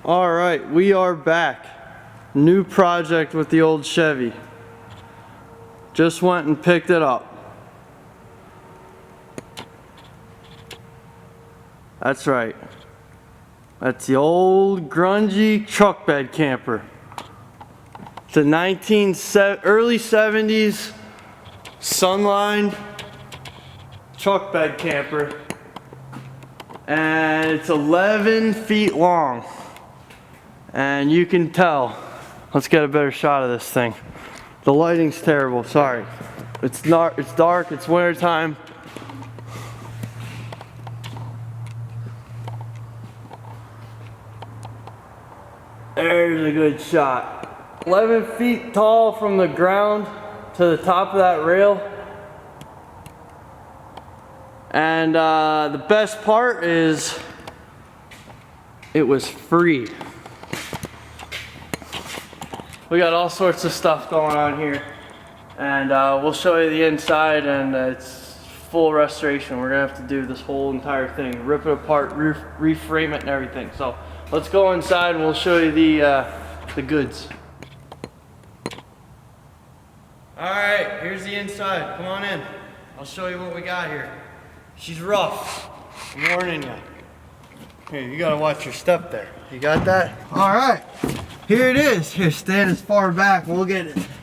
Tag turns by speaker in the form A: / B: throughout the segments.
A: All right, we are back. New project with the old Chevy. Just went and picked it up. That's right. That's the old grungy truck bed camper. It's a early 70s Sunline truck bed camper. And it's 11 feet long. And you can tell. Let's get a better shot of this thing. The lighting's terrible, sorry. It's dark, it's winter time. There's a good shot. 11 feet tall from the ground to the top of that rail. And the best part is it was free. We got all sorts of stuff going on here, and we'll show you the inside, and it's full restoration. We're gonna have to do this whole entire thing, rip it apart, reframe it and everything. So let's go inside and we'll show you the goods. All right, here's the inside. Come on in. I'll show you what we got here. She's rough, I'm warning you. Here, you gotta watch your step there. You got that? All right. Here it is. Here, stand as far back. We'll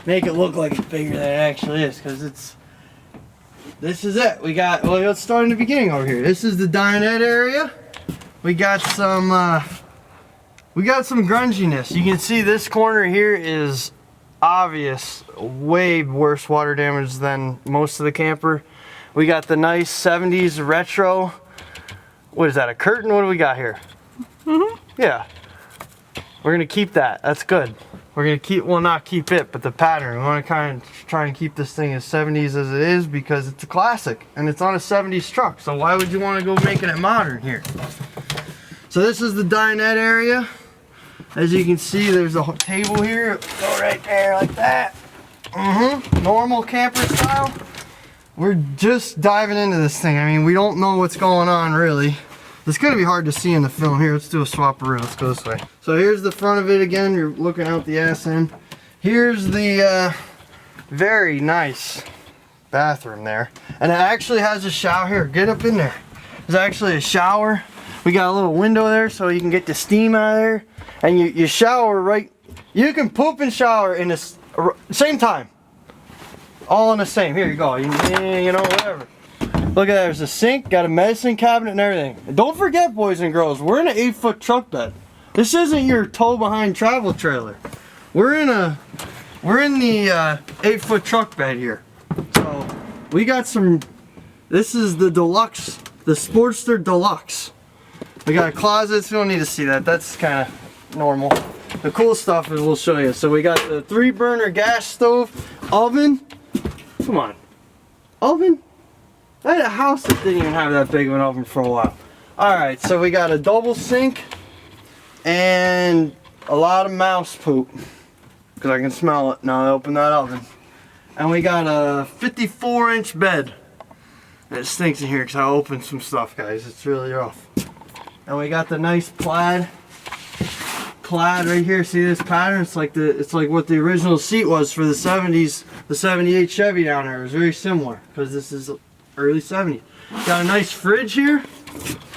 A: make it look like it's bigger than it actually is, because this is it. We got, well, let's start in the beginning over here. This is the Dinette Area. We got some grunginess. You can see this corner here is obvious, way worse water damage than most of the camper. We got the nice 70s retro. What is that, a curtain? What do we got here? Yeah. We're gonna keep that. That's good. We're gonna keep, well, not keep it, but the pattern. We want to kind of try and keep this thing as 70s as it is, because it's a classic and it's on a 70s truck. So why would you want to go making it modern here? So this is the Dinette Area. As you can see, there's a table here. Go right there like that. Normal camper style. We're just diving into this thing. I mean, we don't know what's going on really. It's gonna be hard to see in the film. Here, let's do a swap-aroo. Let's go this way. So here's the front of it again. You're looking out the ass end. Here's the very nice bathroom there. And it actually has a shower. Here, get up in there. There's actually a shower. We got a little window there so you can get the steam out of there. And you shower right, you can poop and shower in the same time. All in the same. Here you go. You know, whatever. Look at that, there's a sink, got a medicine cabinet and everything. And don't forget, boys and girls, we're in an 8-foot truck bed. This isn't your tow behind travel trailer. We're in the 8-foot truck bed here. So we got some, this is the Deluxe, the Sportster Deluxe. We got closets, we don't need to see that, that's kind of normal. The cool stuff is we'll show you. So we got the 3-burner gas stove, oven. Come on, oven? I had a house that didn't even have that big of an oven for a while. Alright, so we got a double sink and a lot of mouse poop, because I can smell it now I open that oven. And we got a 54-inch bed. It stinks in here because I opened some stuff, guys. It's really rough. And we got the nice plaid right here. See this pattern? It's like what the original seat was for the 70s, the 78 Chevy down there. It was very similar, because this is early 70s. Got a nice fridge here.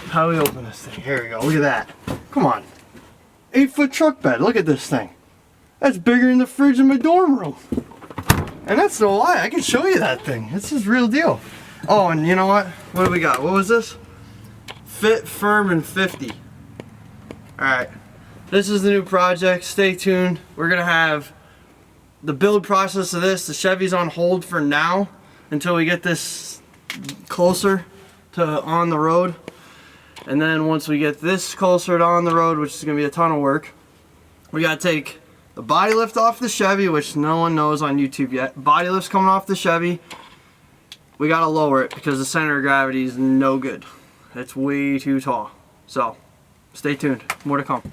A: How do we open this thing? Here we go. Look at that. Come on. 8-foot truck bed. Look at this thing. That's bigger than the fridge in my dorm room. And that's no lie. I can show you that thing. This is real deal. Oh, and you know what? What do we got? What was this? Fit, firm, and 50. Alright. This is the new project. Stay tuned. We're going to have the build process of this. The Chevy's on hold for now until we get this closer to on the road, and then once we get this closer to on the road, which is going to be a ton of work, we got to take the body lift off the Chevy, which no one knows on YouTube yet. Body lift's coming off the Chevy. We got to lower it because the center of gravity is no good. It's way too tall. So stay tuned, more to come.